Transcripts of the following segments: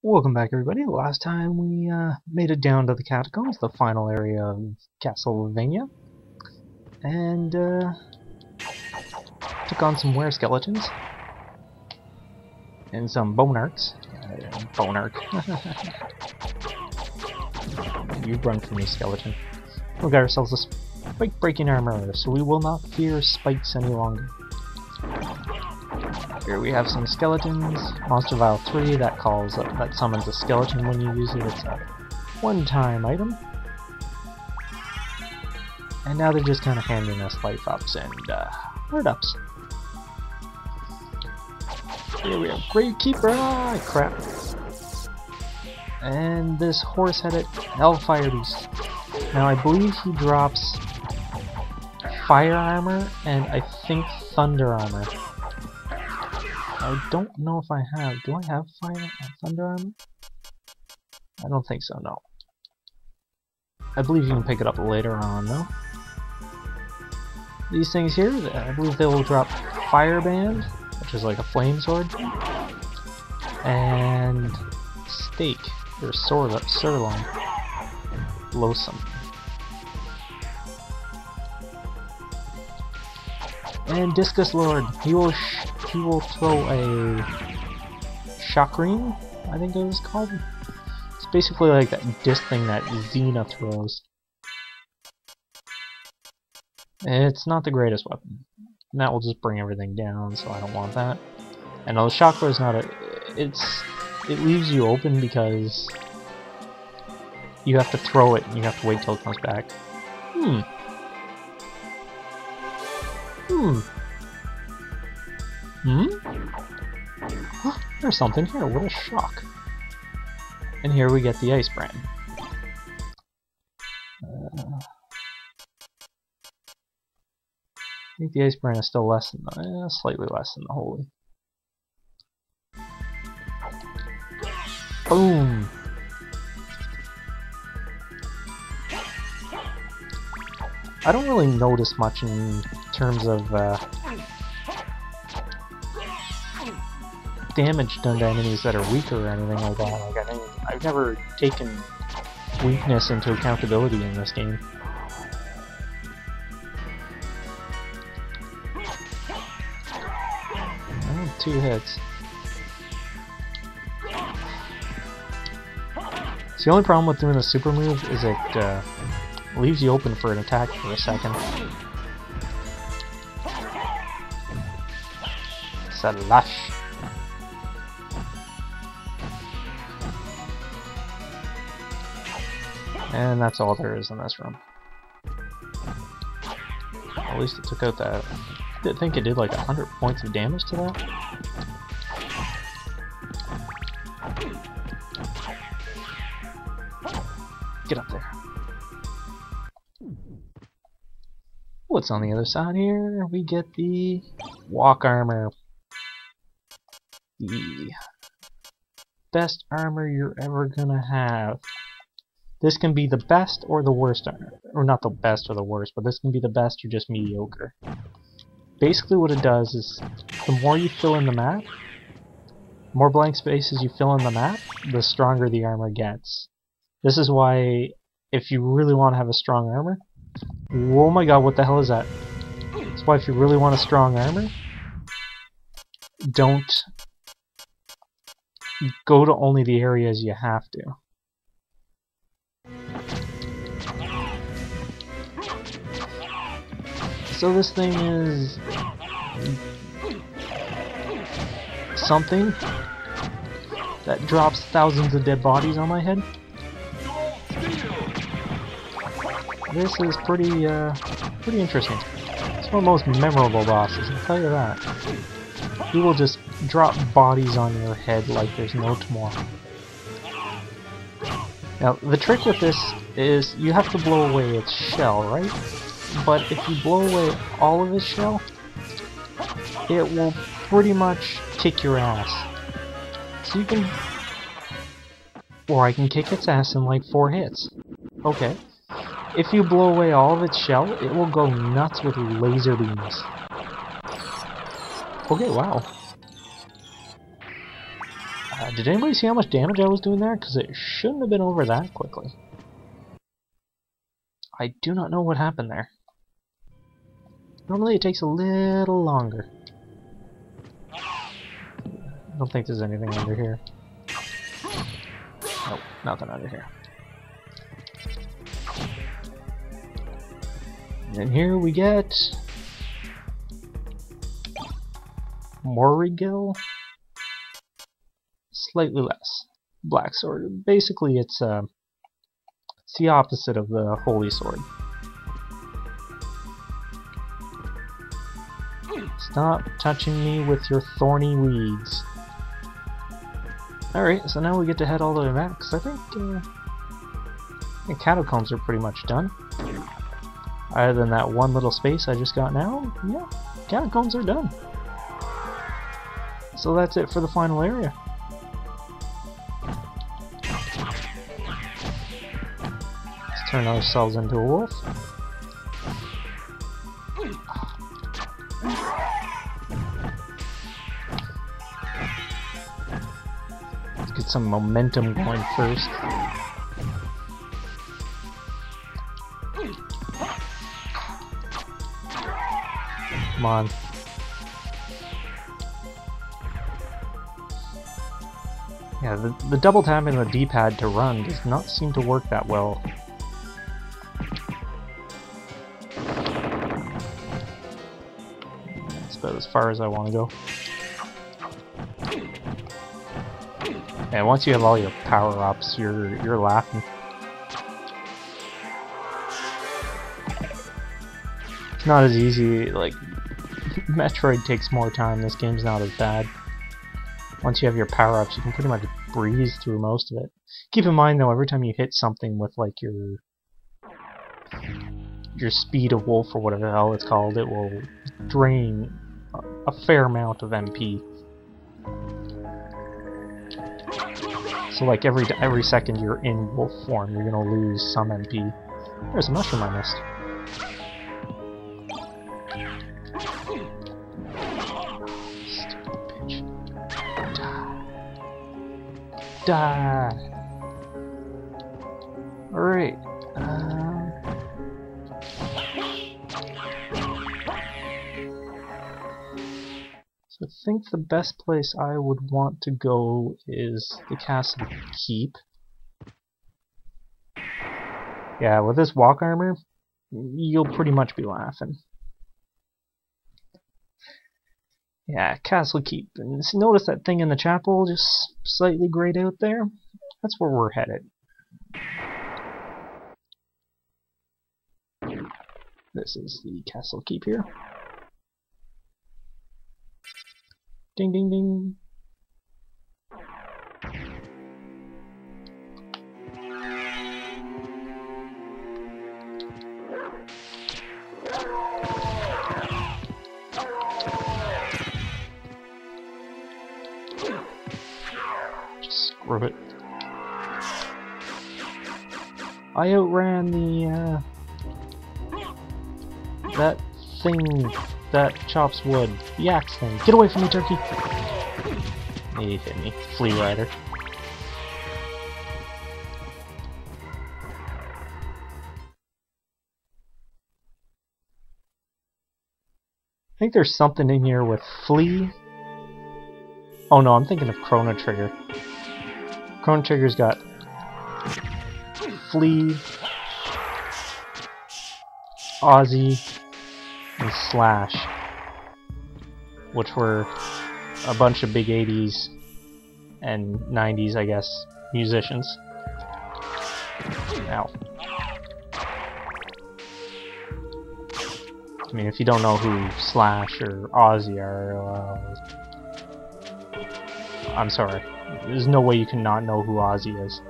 Welcome back, everybody. Last time we made it down to the Catacombs, the final area of Castlevania, and took on some were-skeletons and some bonarchs. Bonarch. You run from me, skeleton. We got ourselves a spike-breaking armor, so we will not fear spikes any longer. Here we have some skeletons. Monster Vial 3 that summons a skeleton when you use it. It's a one-time item. And now they're just kind of handing us life ups and hurt ups. Here we have Grave Keeper. Ah, crap. And this horse-headed Hellfire Beast. Now I believe he drops fire armor and I think thunder armor. I don't know if I have. Do I have fire and thunder armor? I don't think so, no. I believe you can pick it up later on, though. These things here, I believe they will drop Fire Band, which is like a flame sword, and Steak, or Sirloin. Loathsome. And Discus Lord, he will throw a Chakram, I think it was called. It's basically like that disc thing that Xena throws. And it's not the greatest weapon. And that will just bring everything down, so I don't want that. And the Chakra is not a... it leaves you open because you have to throw it and you have to wait till it comes back. There's something here, what a shock. And here we get the Ice Brand. I think the Ice Brand is still less than the, slightly less than the Holy. Boom! I don't really notice much in terms of damage done to enemies that are weaker or anything like that. Like, I've never taken weakness into accountability in this game. Oh, 2 hits. So the only problem with doing a super move is it leaves you open for an attack for a second. Slash. And that's all there is in this room. At least it took out that. I think it did like 100 points of damage to that. Get up there. What's on the other side here? We get the walk armor. The best armor you're ever gonna have. This can be the best or the worst armor. Or not the best or the worst, but this can be the best or just mediocre. Basically what it does is, the more you fill in the map, the more blank spaces you fill in the map, the stronger the armor gets. This is why, if you really want to have a strong armor, oh my god, what the hell is that? That's why if you really want a strong armor, don't go to only the areas you have to. So this thing is something that drops thousands of dead bodies on my head. This is pretty interesting. It's one of the most memorable bosses, I'll tell you that. He will just drop bodies on your head like there's no tomorrow. Now, the trick with this is you have to blow away its shell, right? But if you blow away all of its shell, it will pretty much kick your ass. So you can... Or I can kick its ass in like 4 hits. Okay. If you blow away all of its shell, it will go nuts with laser beams. Okay, wow. Did anybody see how much damage I was doing there? Because it shouldn't have been over that quickly. I do not know what happened there. Normally it takes a little longer. I don't think there's anything under here. Nope, nothing under here. And here we get Morrigill. Slightly less. Black sword. Basically it's the opposite of the holy sword. Stop touching me with your thorny weeds. Alright, so now we get to head all the way back, because I think the Catacombs are pretty much done. Other than that one little space I just got now, yeah, Catacombs are done. So that's it for the final area. Let's turn ourselves into a wolf. Let's get some momentum going first. Come on. Yeah, the double tapping the D-pad to run does not seem to work that well. That's about as far as I want to go. And once you have all your power-ups, you're laughing. It's not as easy, like, Metroid takes more time, this game's not as bad. Once you have your power-ups, you can pretty much breeze through most of it. Keep in mind, though, every time you hit something with, like, your speed of wolf, or whatever the hell it's called, it will drain a fair amount of MP. So, like, every second you're in wolf form, you're gonna lose some MP. There's a mushroom I missed. Die! Alright. So I think the best place I would want to go is the castle keep. Yeah, with this walk armor, you'll pretty much be laughing. Yeah, castle keep. And notice that thing in the chapel just slightly grayed out there? That's where we're headed. This is the castle keep here. Ding ding ding. Screw it. I outran the, that thing that chops wood. The axe thing. Get away from me, turkey! He hit me. Flea rider. I think there's something in here with Flea. Oh no, I'm thinking of Chrono Trigger. Chrono Trigger's got Flea, Ozzy, and Slash, which were a bunch of big 80s and 90s, I guess, musicians. Ow. I mean, if you don't know who Slash or Ozzy are, I'm sorry. There's no way you can not know who Ozzy is.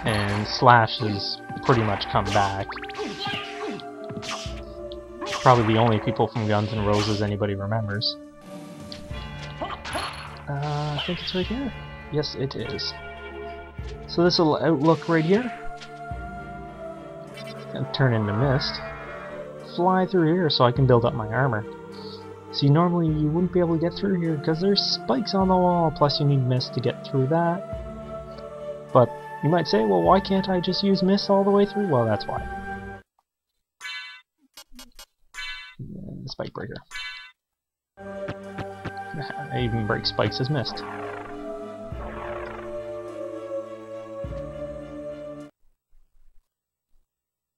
And Slash has pretty much come back. Probably the only people from Guns N' Roses anybody remembers. I think it's right here. Yes, it is. So this will outlook right here. And turn into mist. Fly through here so I can build up my armor. See, normally you wouldn't be able to get through here because there's spikes on the wall, plus you need mist to get through that. But you might say, well, why can't I just use mist all the way through? Well, that's why. And the spike breaker. I even break spikes as mist.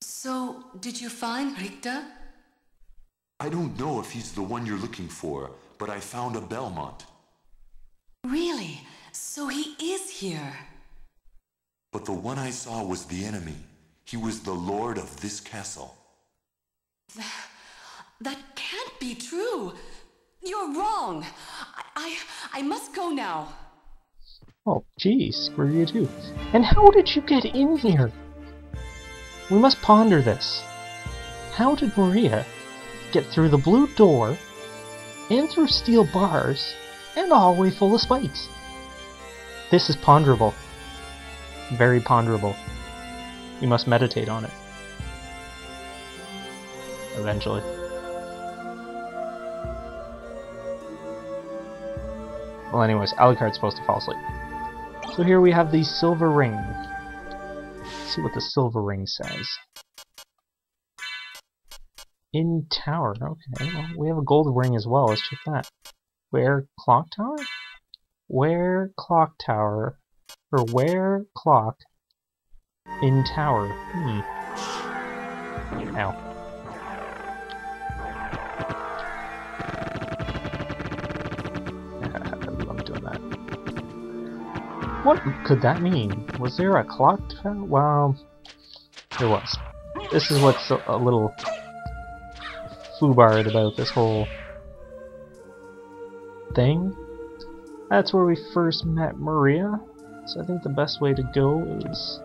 So, did you find Richter? I don't know if he's the one you're looking for, but I found a Belmont. Really? So he is here? But the one I saw was the enemy. He was the lord of this castle. That can't be true. You're wrong. I must go now. Oh, geez, screw you too. And how did you get in here? We must ponder this. How did Maria get through the blue door, and through steel bars, and a hallway full of spikes? This is ponderable. Very ponderable. You must meditate on it. Eventually. Well, anyways, Alucard's supposed to fall asleep. So here we have the silver ring. Let's see what the silver ring says. In tower, okay. Well, we have a gold ring as well. Let's check that. Where clock tower? Where clock tower? Or where clock in tower? Ow. I'm doing that. What could that mean? Was there a clock tower? Well, there was. This is what's a little foobarred about this whole thing. That's where we first met Maria, so I think the best way to go is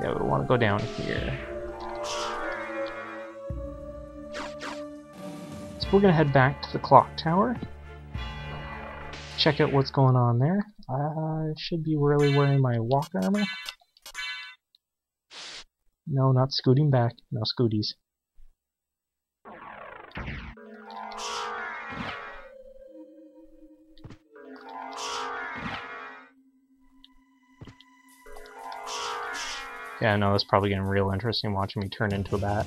yeah, we want to go down here. So we're gonna head back to the clock tower. Check out what's going on there. I should be really wearing my walk armor. No, not scooting back. No scooties. Yeah, I know it's probably getting real interesting watching me turn into a bat.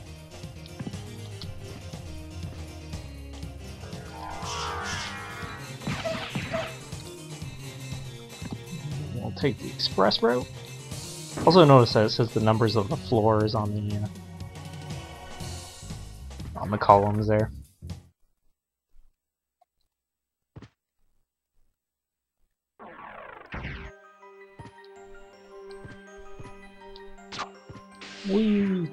We'll take the express route. Also notice that it says the numbers of the floors on the columns there. Whee!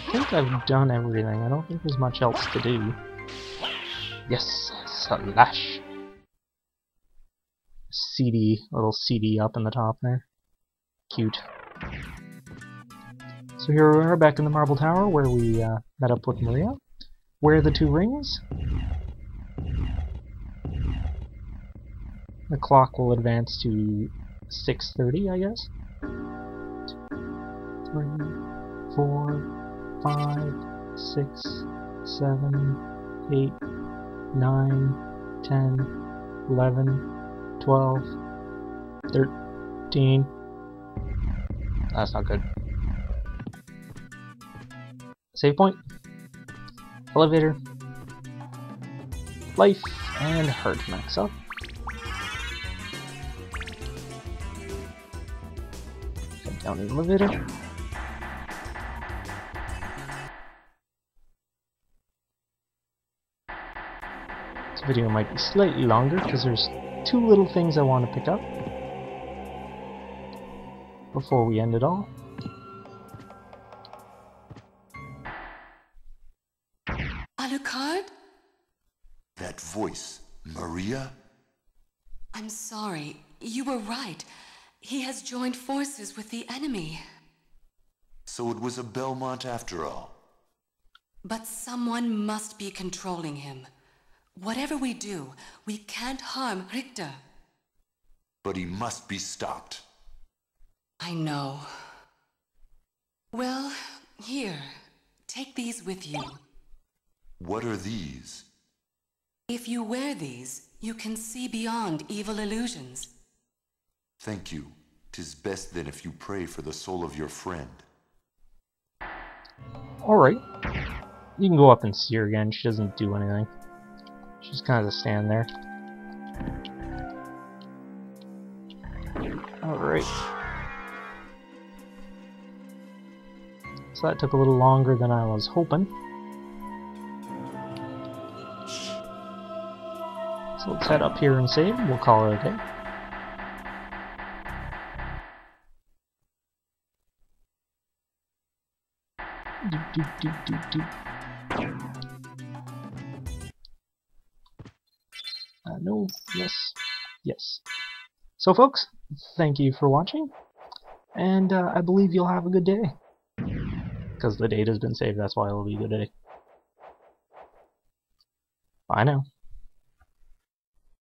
I think I've done everything. I don't think there's much else to do. Yes, slash. Little CD up in the top there. Cute. So here we are back in the Marble Tower where we met up with Maria. Where are the two rings? The clock will advance to 6:30, I guess. 3, 4, 5, 6, 7, 8, 9, 10, 11, 12, 13. That's not good. Save point. Elevator. Life and heart max up. Head down the elevator. This video might be slightly longer because there's two little things I want to pick up before we end it all. Alucard? That voice, Maria? I'm sorry. You were right. He has joined forces with the enemy. So it was a Belmont after all. But someone must be controlling him. Whatever we do, we can't harm Richter. But he must be stopped. I know. Well, here, take these with you. What are these? If you wear these, you can see beyond evil illusions. Thank you. 'Tis best then if you pray for the soul of your friend. Alright. You can go up and see her again. She doesn't do anything. She's kind of stand there. Alright. So that took a little longer than I was hoping. So let's head up here and save. We'll call it a day. No, yes, yes. So folks, thank you for watching, and I believe you'll have a good day. Because the data's been saved, that's why it'll be a good day. Bye now.